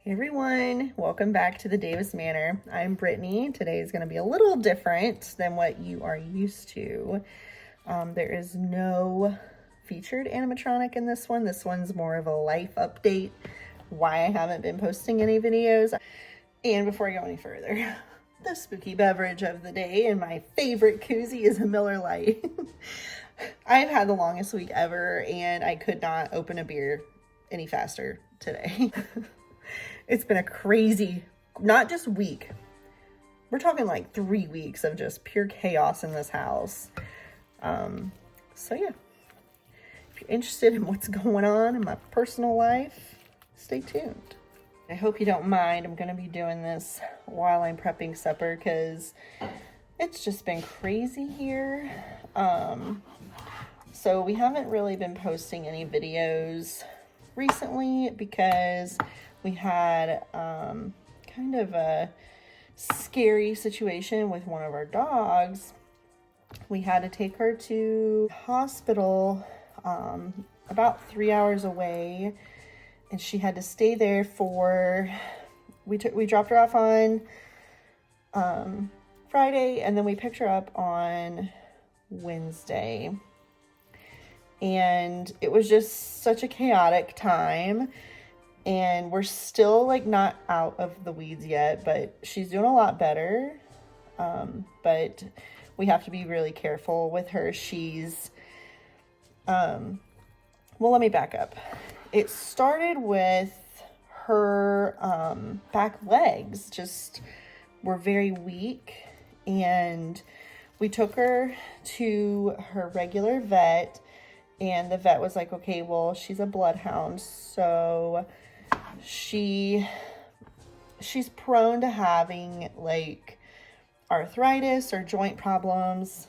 Hey everyone, welcome back to the Davis Manor. I'm Brittany. Today is going to be a little different than what you are used to. There is no featured animatronic in this one. This one's more of a life update, why I haven't been posting any videos. And before I go any further, the spooky beverage of the day and my favorite koozie is a Miller Lite. I've had the longest week ever and I could not open a beer any faster today. It's been a crazy, not just week. We're talking like 3 weeks of just pure chaos in this house. So yeah, if you're interested in what's going on in my personal life, stay tuned. I hope you don't mind. I'm going to be doing this while I'm prepping supper because it's just been crazy here. So we haven't really been posting any videos recently because we had kind of a scary situation with one of our dogs. We had to take her to hospital about 3 hours away, and she had to stay there for, we dropped her off on Friday, and then we picked her up on Wednesday. And it was just such a chaotic time. And we're still like not out of the weeds yet, but she's doing a lot better. But we have to be really careful with her. She's, well, let me back up. It started with her back legs just were very weak, and we took her to her regular vet, and the vet was like, okay, well, she's a bloodhound, so she's prone to having like arthritis or joint problems,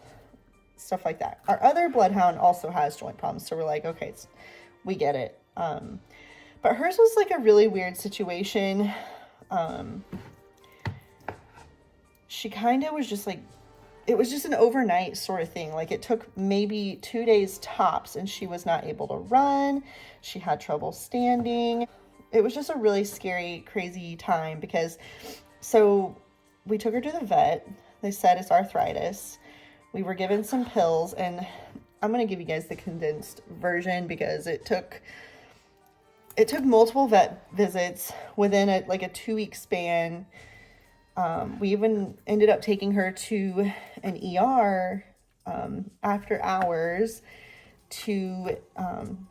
stuff like that. Our other bloodhound also has joint problems, so we're like, okay, we get it. But hers was like a really weird situation. She kind of was just like, it was just an overnight sort of thing. Like it took maybe 2 days tops and she was not able to run. She had trouble standing. It was just a really scary, crazy time because, so we took her to the vet. They said it's arthritis. We were given some pills, and I'm going to give you guys the condensed version because it took multiple vet visits within a 2-week span. We even ended up taking her to an ER after hours to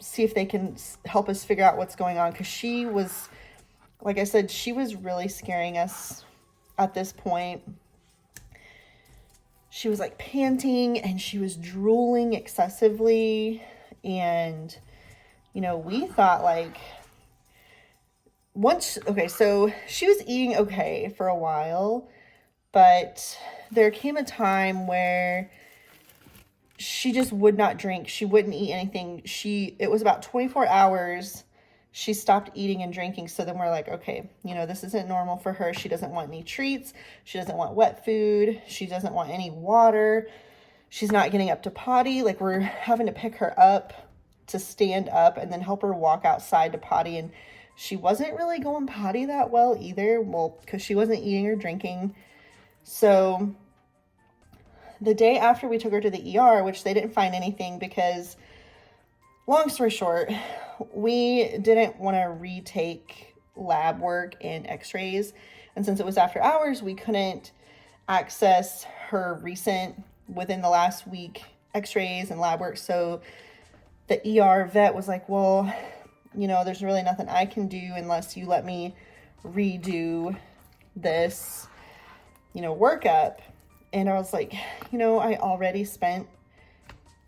see if they can help us figure out what's going on, because she was, like I said, she was really scaring us at this point. She was like panting and she was drooling excessively, and we thought like so she was eating okay for a while, but there came a time where she just would not drink. She wouldn't eat anything. It was about 24 hours. She stopped eating and drinking. So then we're like, okay, this isn't normal for her. She doesn't want any treats. She doesn't want wet food. She doesn't want any water. She's not getting up to potty. Like, we're having to pick her up to stand up and then help her walk outside to potty. And she wasn't really going potty that well either. Well, because she wasn't eating or drinking. So the day after we took her to the ER, which they didn't find anything because, long story short, we didn't want to retake lab work and x-rays. And since it was after hours, we couldn't access her recent, within the last week, x-rays and lab work. So the ER vet was like, well, there's really nothing I can do unless you let me redo this, workup. And I was like, I already spent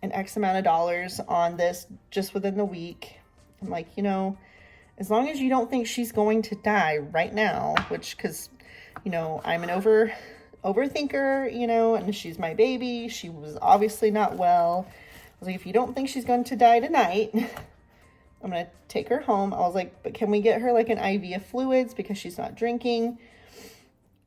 an X amount of dollars on this just within the week. I'm like, as long as you don't think she's going to die right now, because, I'm an overthinker, and she's my baby. She was obviously not well. I was like, if you don't think she's going to die tonight, I'm going to take her home. I was like, but can we get her like an IV of fluids because she's not drinking?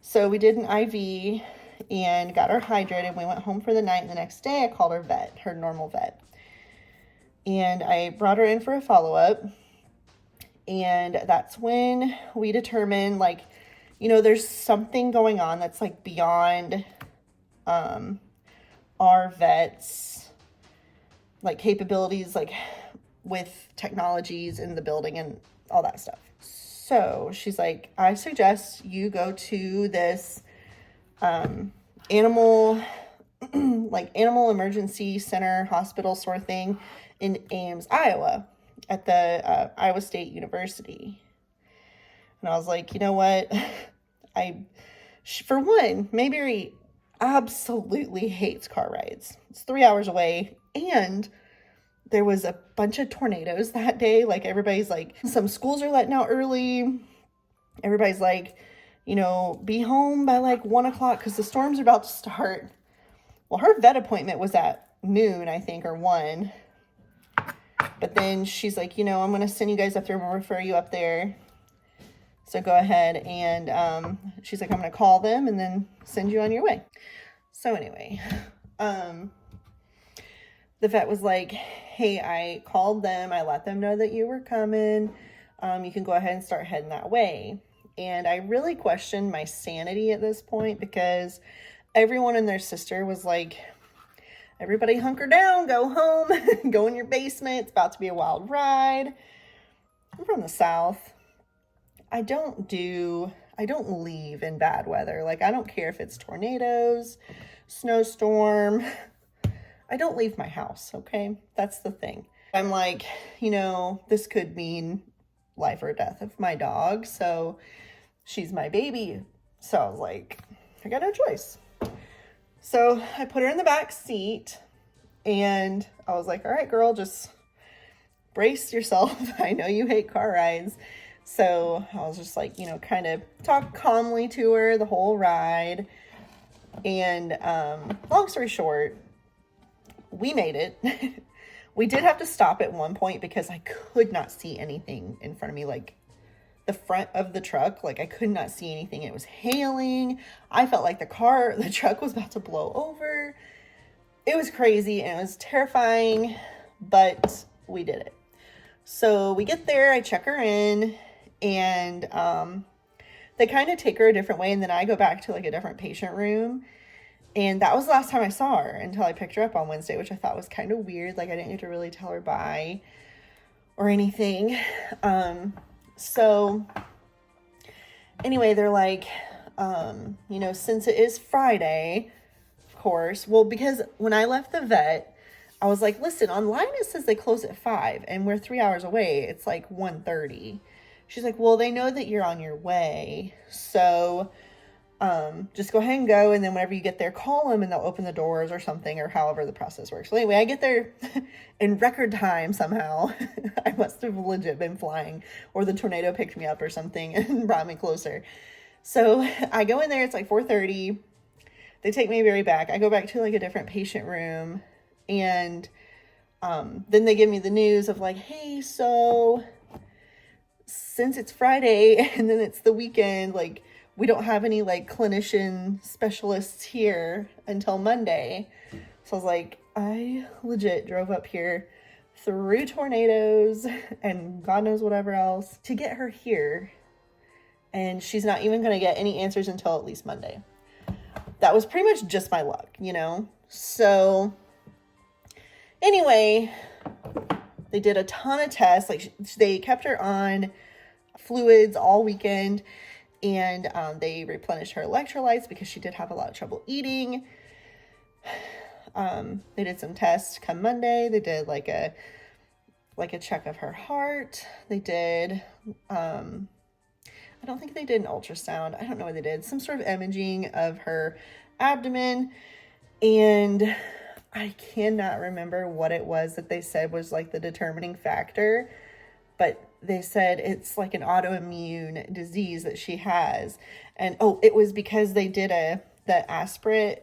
So we did an IV and got her hydrated. We went home for the night, and the next day I called her normal vet. And I brought her in for a follow-up. And that's when we determined, like, you know, there's something going on that's like beyond our vets, like capabilities, like with technologies in the building and all that stuff. So she's like, I suggest you go to this animal animal emergency center hospital sort of thing in Ames, Iowa, at the Iowa State University. And I was like, you know what? For one, Mayberry absolutely hates car rides. It's 3 hours away, and there was a bunch of tornadoes that day. Like, everybody's like, some schools are letting out early. Everybody's like, you know, be home by like 1 o'clock because the storms are about to start. Well, her vet appointment was at noon, I think, or 1. But then she's like, you know, I'm going to send you guys up there. I'm going to refer you up there. So go ahead. And she's like, I'm going to call them and then send you on your way. So anyway, the vet was like, hey, I called them. I let them know that you were coming. You can go ahead and start heading that way. And I really questioned my sanity at this point because everyone and their sister was like, everybody hunker down, go home, go in your basement. It's about to be a wild ride. I'm from the South. I don't leave in bad weather. Like, I don't care if it's tornadoes, snowstorm. I don't leave my house, okay? That's the thing. I'm like, you know, this could mean life or death of my dog. So she's my baby. So I was like, I got no choice. So I put her in the back seat and I was like, all right, girl, just brace yourself. I know you hate car rides. So I was just like, you know, kind of talk calmly to her the whole ride. And long story short, we made it. We did have to stop at one point because I could not see anything in front of me, like the front of the truck. Like, I could not see anything. It was hailing. I felt like the truck was about to blow over. It was crazy and it was terrifying, but we did it. So we get there, I check her in, and they kind of take her a different way, and then I go back to like a different patient room. And that was the last time I saw her until I picked her up on Wednesday, which I thought was kind of weird. Like, I didn't get to really tell her bye or anything. So anyway, they're like, you know, since it is Friday, of course, well, because when I left the vet, I was like, listen, online it says they close at 5 and we're 3 hours away. It's like 1:30. She's like, well, they know that you're on your way. So just go ahead and go. And then whenever you get there, call them and they'll open the doors or something, or however the process works. So anyway, I get there in record time somehow. I must have legit been flying, or the tornado picked me up or something and brought me closer. So I go in there, it's like 4:30. They take Mayberry back. I go back to like a different patient room, and then they give me the news of like, hey, so since it's Friday and then it's the weekend, like, we don't have any like clinician specialists here until Monday. So I was like, I legit drove up here through tornadoes and God knows whatever else to get her here. And she's not even going to get any answers until at least Monday. That was pretty much just my luck, you know? So anyway, they did a ton of tests. Like, they kept her on fluids all weekend. And they replenished her electrolytes because she did have a lot of trouble eating. They did some tests come Monday. They did like a check of her heart. They did, I don't think they did an ultrasound. I don't know what they did. Some sort of imaging of her abdomen. And I cannot remember what it was that they said was like the determining factor. But they said it's like an autoimmune disease that she has. And it was because they did the aspirate,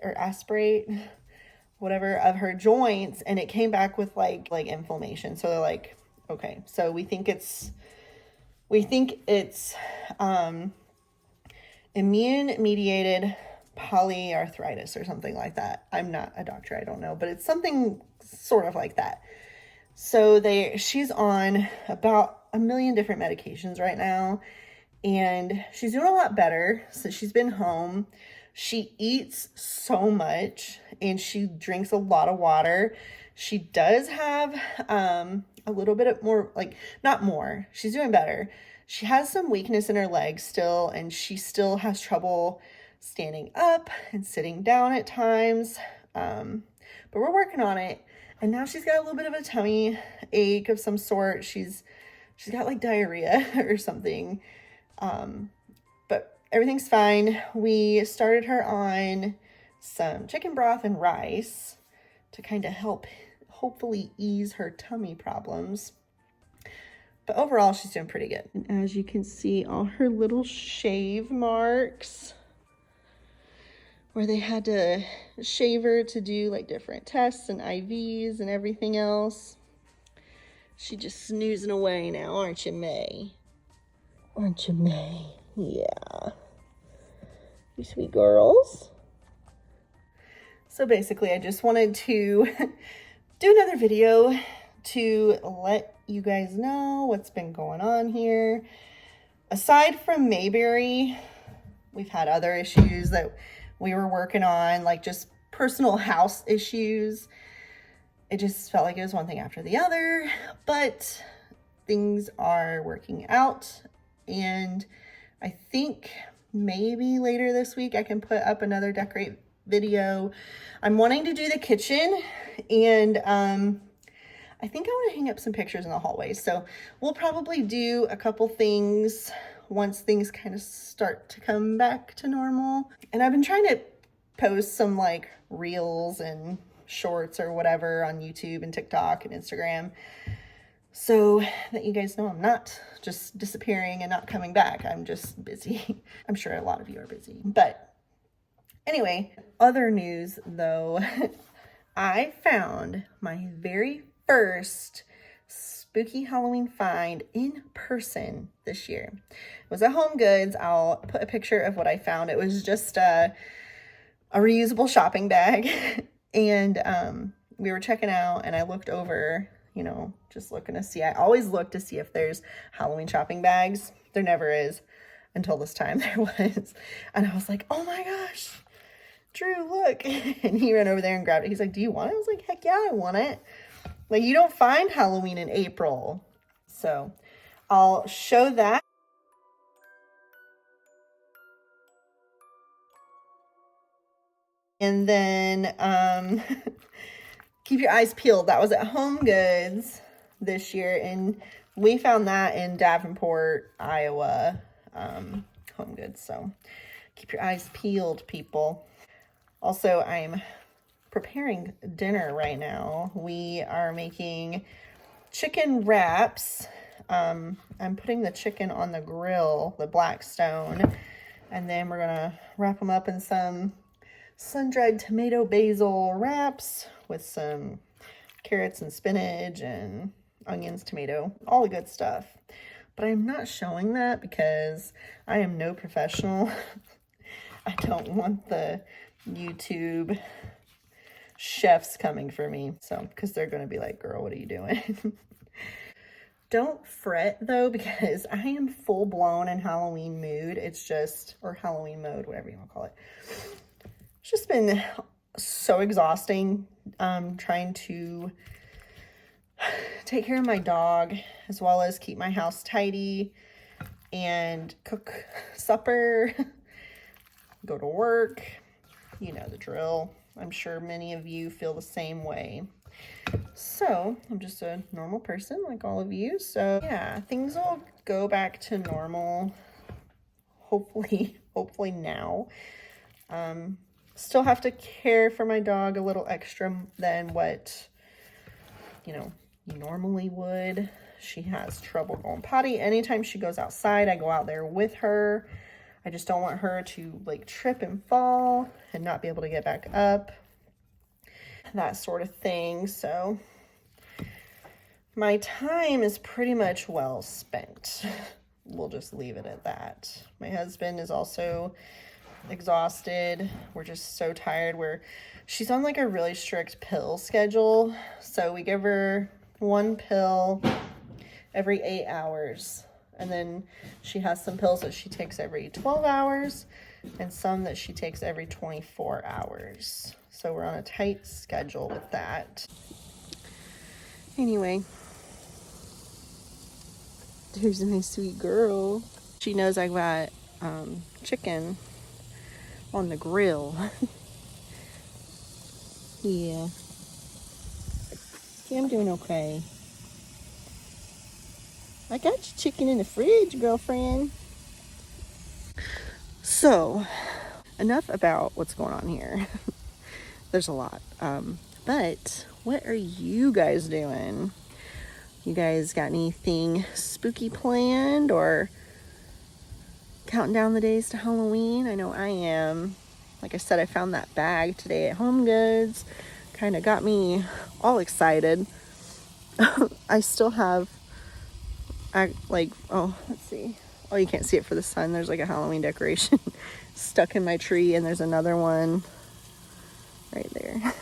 whatever, of her joints, and it came back with like inflammation. So they're like, okay, so we think it's immune mediated polyarthritis or something like that. I'm not a doctor, I don't know, but it's something sort of like that. So she's on about a million different medications right now, and she's doing a lot better since she's been home. She eats so much and she drinks a lot of water. She does have a little bit of more, like, not more, she's doing better. She has some weakness in her legs still, and she still has trouble standing up and sitting down at times. But we're working on it. And now she's got a little bit of a tummy ache of some sort. She's got like diarrhea or something. But everything's fine. We started her on some chicken broth and rice to kind of help hopefully ease her tummy problems. But overall, she's doing pretty good. And as you can see, all her little shave marks where they had to shave her to do like different tests and IVs and everything else. She just snoozing away now, aren't you, May? Aren't you, May? Yeah. You sweet girls. So basically, I just wanted to do another video to let you guys know what's been going on here. Aside from Mayberry, we've had other issues that we were working on, like just personal house issues. It just felt like it was one thing after the other, but things are working out, and I think maybe later this week I can put up another decorate video. I'm wanting to do the kitchen, and I think I want to hang up some pictures in the hallway. So we'll probably do a couple things once things kind of start to come back to normal. And I've been trying to post some like reels and shorts or whatever on YouTube and TikTok and Instagram, so that you guys know I'm not just disappearing and not coming back. I'm just busy. I'm sure a lot of you are busy. But anyway, other news though, I found my very first spooky Halloween find in person this year. It was at Home Goods. I'll put a picture of what I found. It was just a reusable shopping bag. And we were checking out, and I looked over, you know, just looking to see. I always look to see if there's Halloween shopping bags. There never is. Until this time there was. And I was like, oh my gosh, Drew, look. And he ran over there and grabbed it. He's like, do you want it? I was like, heck yeah, I want it. Like, you don't find Halloween in April. So I'll show that. And then keep your eyes peeled. That was at Home Goods this year, and we found that in Davenport, Iowa, Home Goods. So keep your eyes peeled, people. Also, I'm preparing dinner right now. We are making chicken wraps. I'm putting the chicken on the grill, the Blackstone, and then we're gonna wrap them up in some sun-dried tomato basil wraps with some carrots and spinach and onions, tomato, all the good stuff. But I'm not showing that because I am no professional. I don't want the YouTube chefs coming for me. So, because they're going to be like, girl, what are you doing? Don't fret though, because I am full blown in Halloween mood. It's just, or Halloween mode, whatever you want to call it. It's just been so exhausting trying to take care of my dog as well as keep my house tidy and cook supper, go to work, you know the drill. I'm sure many of you feel the same way. So I'm just a normal person like all of you. So yeah, things will go back to normal. Hopefully now. Still have to care for my dog a little extra than what, you know, you normally would. She has trouble going potty. Anytime she goes outside, I go out there with her. I just don't want her to like trip and fall and not be able to get back up. That sort of thing. So my time is pretty much well spent. We'll just leave it at that. My husband is also exhausted. We're just so tired. She's on like a really strict pill schedule. So we give her one pill every 8 hours. And then she has some pills that she takes every 12 hours and some that she takes every 24 hours. So we're on a tight schedule with that. Anyway, there's my sweet girl. She knows I got chicken on the grill. Yeah. See, I'm doing okay. I got your chicken in the fridge, girlfriend. So, enough about what's going on here. There's a lot. But what are you guys doing? You guys got anything spooky planned or counting down the days to Halloween? I know I am. Like I said, I found that bag today at HomeGoods. Kind of got me all excited. I still have, let's see. Oh, you can't see it for the sun. There's like a Halloween decoration stuck in my tree, and there's another one right there.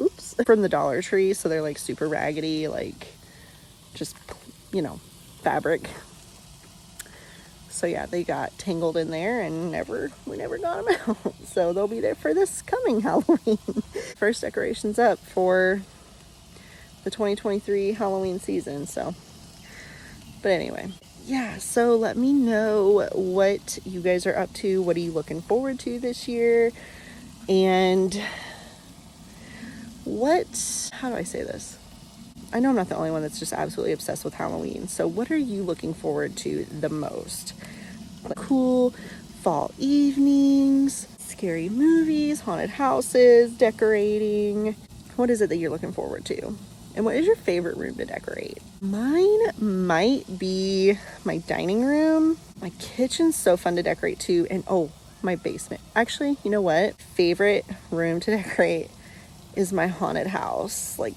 Oops. From the Dollar Tree, so they're like super raggedy, like just, fabric. So yeah, they got tangled in there and we never got them out. So they'll be there for this coming Halloween. First decorations up for the 2023 Halloween season. So, but anyway, yeah, so let me know what you guys are up to. What are you looking forward to this year? And how do I say this? I know I'm not the only one that's just absolutely obsessed with Halloween. So what are you looking forward to the most? Like cool fall evenings, scary movies, haunted houses, decorating. What is it that you're looking forward to? And what is your favorite room to decorate? Mine might be my dining room. My kitchen's so fun to decorate too. And my basement. Actually, you know what? Favorite room to decorate is my haunted house. Like,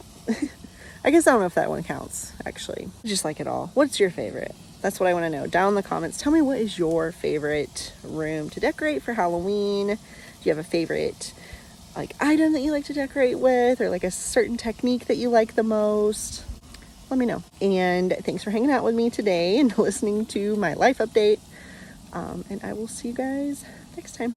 I guess I don't know if that one counts, actually. I just like it all. What's your favorite? That's what I want to know. Down in the comments, tell me what is your favorite room to decorate for Halloween? Do you have a favorite item that you like to decorate with, or like a certain technique that you like the most? Let me know. And thanks for hanging out with me today and listening to my life update. And I will see you guys next time.